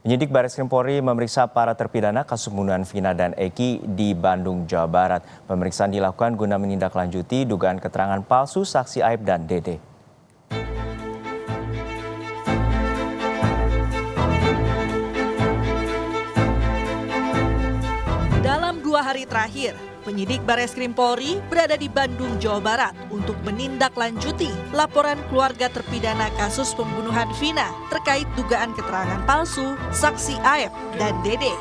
Penyidik Baris Krim Polri memeriksa para terpidana kasus pembunuhan Vina dan Eki di Bandung, Jawa Barat. Pemeriksaan dilakukan guna menindaklanjuti dugaan keterangan palsu saksi Aib dan Dede. Dalam 2 hari terakhir, penyidik Baris Krim Polri berada di Bandung, Jawa Barat untuk menindaklanjuti laporan keluarga terpidana kasus pembunuhan Vina terkait dugaan keterangan palsu saksi Aib dan Dede.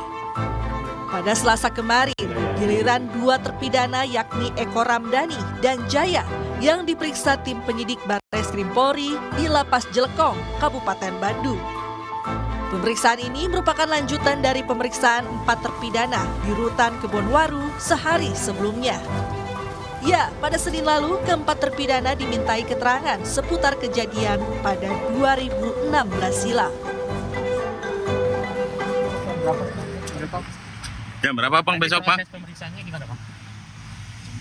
Pada Selasa kemarin, giliran 2 terpidana yakni Eko Ramdhani dan Jaya yang diperiksa tim penyidik Baris Krim Polri di Lapas Jelekong, Kabupaten Bandung. Pemeriksaan ini merupakan lanjutan dari pemeriksaan 4 terpidana di Rutan Kebonwaru sehari sebelumnya. Ya, pada Senin lalu keempat terpidana dimintai keterangan seputar kejadian pada 2016 silam. Jam berapa Bang besok Bang? Pemeriksaannya gimana Bang?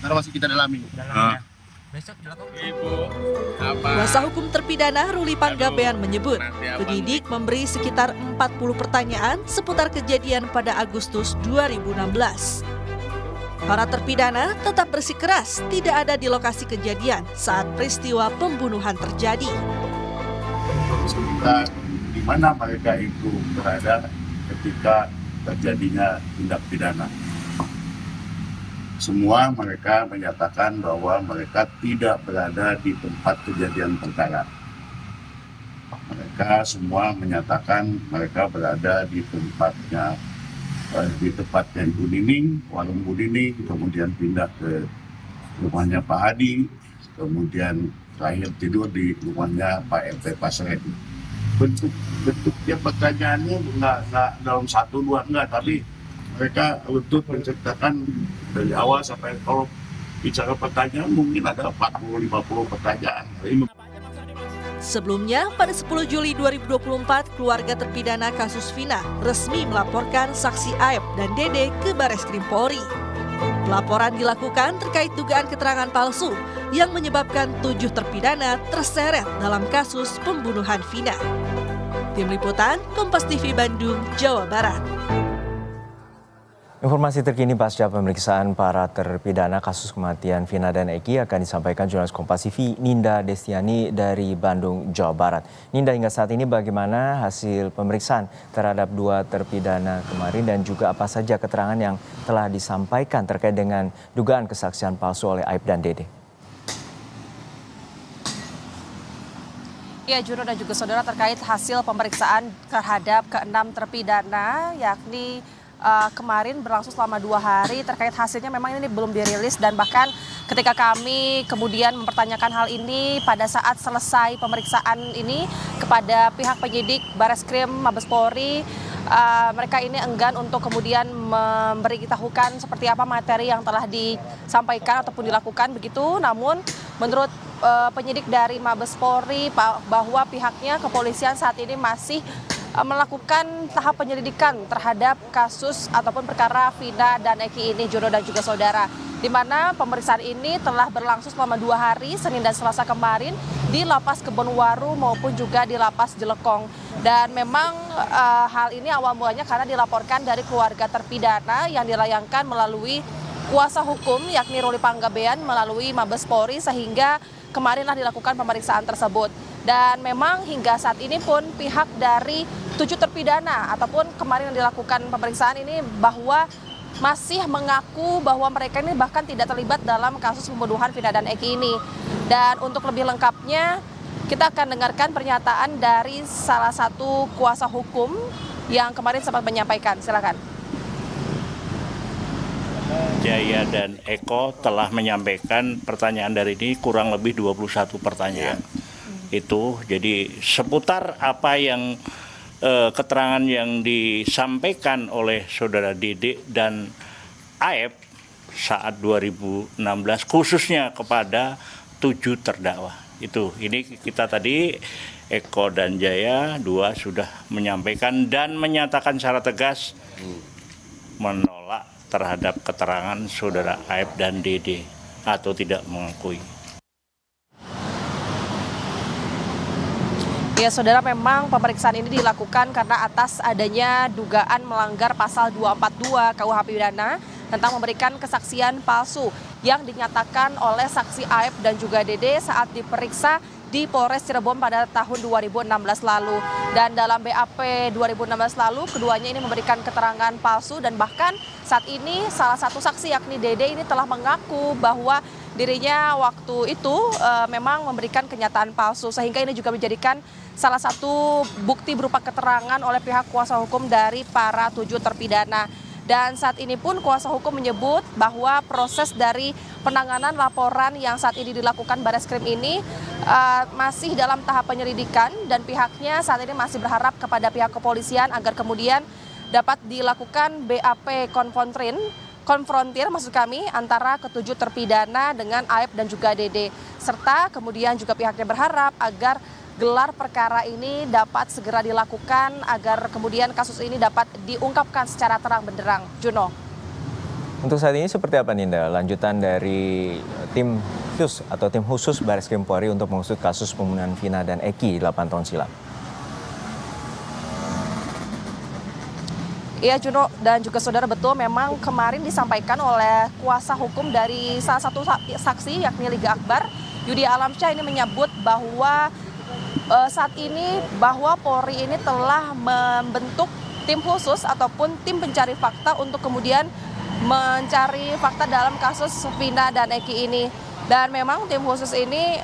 Ntar masih kita dalami. Besok dilakukan. Ibu, apa? Kuasa hukum terpidana Ruli Panggabean menyebut penyidik memberi sekitar 40 pertanyaan seputar kejadian pada Agustus 2016. Para terpidana tetap bersikeras tidak ada di lokasi kejadian saat peristiwa pembunuhan terjadi. Kita di mana mereka itu berada ketika terjadinya tindak pidana. Semua mereka menyatakan bahwa mereka tidak berada di tempat kejadian perkara. Mereka semua menyatakan mereka berada di tempatnya, di tempatnya Ibu Nining, warung Bu Nining, kemudian pindah ke rumahnya Pak Hadi, kemudian terakhir tidur di rumahnya Pak RT Pasren. Bentuknya pertanyaannya nggak dalam 1-2 enggak, tapi mereka untuk menceritakan dari awal sampai kalau bicara pertanyaan mungkin ada 40-50 pertanyaan. Sebelumnya, pada 10 Juli 2024, keluarga terpidana kasus Vina resmi melaporkan saksi Aib dan Dede ke Baris Krim Polri. Pelaporan dilakukan terkait dugaan keterangan palsu yang menyebabkan 7 terpidana terseret dalam kasus pembunuhan Vina. Tim Liputan, Kompas TV Bandung, Jawa Barat. Informasi terkini pasca pemeriksaan para terpidana kasus kematian Vina dan Eki akan disampaikan jurnalis Kompas TV Ninda Destiani dari Bandung, Jawa Barat. Ninda, hingga saat ini bagaimana hasil pemeriksaan terhadap 2 terpidana kemarin dan juga apa saja keterangan yang telah disampaikan terkait dengan dugaan kesaksian palsu oleh Aib dan Dede? Ya, Juno dan juga saudara, terkait hasil pemeriksaan terhadap ke-6 terpidana yakni kemarin berlangsung selama 2 hari. Terkait hasilnya memang ini belum dirilis, dan bahkan ketika kami kemudian mempertanyakan hal ini pada saat selesai pemeriksaan ini kepada pihak penyidik Bareskrim Mabes Polri, mereka ini enggan untuk kemudian memberitahukan seperti apa materi yang telah disampaikan ataupun dilakukan begitu. Namun menurut penyidik dari Mabes Polri bahwa pihaknya kepolisian saat ini masih melakukan tahap penyelidikan terhadap kasus ataupun perkara Vina dan Eki ini, Jono dan juga saudara, di mana pemeriksaan ini telah berlangsung selama 2 hari, Senin dan Selasa kemarin, di Lapas Kebonwaru maupun juga di Lapas Jelekong. Dan memang hal ini awal mulanya karena dilaporkan dari keluarga terpidana yang dilayangkan melalui kuasa hukum yakni Ruli Panggabean melalui Mabes Polri, sehingga kemarinlah dilakukan pemeriksaan tersebut. Dan memang hingga saat ini pun pihak dari 7 terpidana ataupun kemarin yang dilakukan pemeriksaan ini bahwa masih mengaku bahwa mereka ini bahkan tidak terlibat dalam kasus pembunuhan Vina dan Eki ini. Dan untuk lebih lengkapnya kita akan dengarkan pernyataan dari salah satu kuasa hukum yang kemarin sempat menyampaikan. Silakan. Jaya dan Eko telah menyampaikan pertanyaan dari ini kurang lebih 21 pertanyaan. Itu jadi seputar apa yang keterangan yang disampaikan oleh saudara Dede dan Aib saat 2016 khususnya kepada 7 terdakwa. Itu ini kita tadi Eko dan Jaya 2 sudah menyampaikan dan menyatakan secara tegas menolak terhadap keterangan saudara Aib dan Dede atau tidak mengakui. Ya, saudara, memang pemeriksaan ini dilakukan karena atas adanya dugaan melanggar pasal 242 KUH pidana tentang memberikan kesaksian palsu yang dinyatakan oleh saksi Aep dan juga Dede saat diperiksa di Polres Cirebon pada tahun 2016 lalu. Dan dalam BAP 2016 lalu, keduanya ini memberikan keterangan palsu dan bahkan saat ini salah satu saksi yakni Dede ini telah mengaku bahwa dirinya waktu itu memang memberikan kenyataan palsu, sehingga ini juga menjadikan salah satu bukti berupa keterangan oleh pihak kuasa hukum dari para 7 terpidana. Dan saat ini pun kuasa hukum menyebut bahwa proses dari penanganan laporan yang saat ini dilakukan Bareskrim ini masih dalam tahap penyelidikan dan pihaknya saat ini masih berharap kepada pihak kepolisian agar kemudian dapat dilakukan BAP konfrontir maksud kami antara ketujuh terpidana dengan Aep dan juga Dede. Serta kemudian juga pihaknya berharap agar gelar perkara ini dapat segera dilakukan agar kemudian kasus ini dapat diungkapkan secara terang benderang. Juno. Untuk saat ini seperti apa Ninda lanjutan dari tim khusus Bareskrim Polri untuk mengusut kasus pembunuhan Vina dan Eki 8 tahun silam? Iya, Juno dan juga saudara, betul memang kemarin disampaikan oleh kuasa hukum dari salah satu saksi yakni Liga Akbar, Yudi Alamsyah, ini menyebut bahwa saat ini bahwa Polri ini telah membentuk tim khusus ataupun tim pencari fakta untuk kemudian mencari fakta dalam kasus Vina dan Eki ini. Dan memang tim khusus ini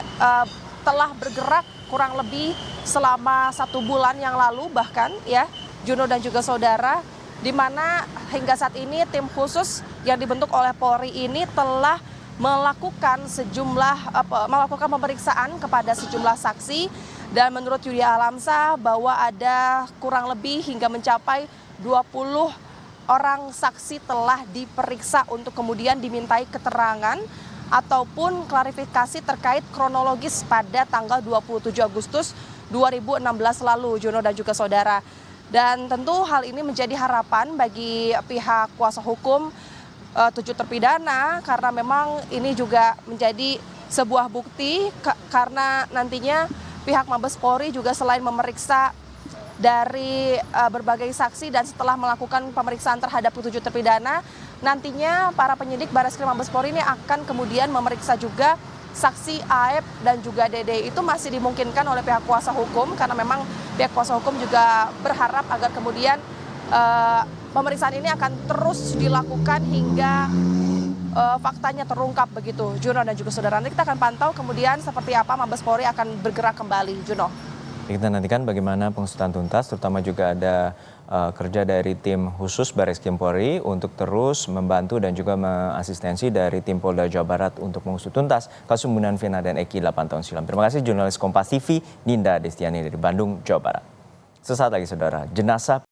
telah bergerak kurang lebih selama 1 bulan yang lalu bahkan ya, Juno dan juga saudara, di mana hingga saat ini tim khusus yang dibentuk oleh Polri ini telah melakukan pemeriksaan kepada sejumlah saksi. Dan menurut Yudi Alamsyah bahwa ada kurang lebih hingga mencapai 20 orang saksi telah diperiksa untuk kemudian dimintai keterangan ataupun klarifikasi terkait kronologis pada tanggal 27 Agustus 2016 lalu, Juno dan juga saudara. Dan tentu hal ini menjadi harapan bagi pihak kuasa hukum 7 terpidana karena memang ini juga menjadi sebuah bukti karena nantinya pihak Mabes Polri juga selain memeriksa dari berbagai saksi dan setelah melakukan pemeriksaan terhadap 7 terpidana, nantinya para penyidik Bareskrim Mabes Polri ini akan kemudian memeriksa juga saksi Aep dan juga Dede. Itu masih dimungkinkan oleh pihak kuasa hukum karena memang pihak kuasa hukum juga berharap agar kemudian pemeriksaan ini akan terus dilakukan hingga faktanya terungkap begitu, Juno dan juga saudara. Nanti kita akan pantau kemudian seperti apa Mabes Polri akan bergerak kembali, Juno. Kita nantikan bagaimana pengusutan tuntas, terutama juga ada kerja dari tim khusus Bareskrim Polri untuk terus membantu dan juga mengasistensi dari tim Polda Jawa Barat untuk mengusut tuntas kasus pembunuhan Vina dan Eki 8 tahun silam. Terima kasih jurnalis Kompas TV Ninda Destiani dari Bandung, Jawa Barat. Sesaat lagi saudara, jenazah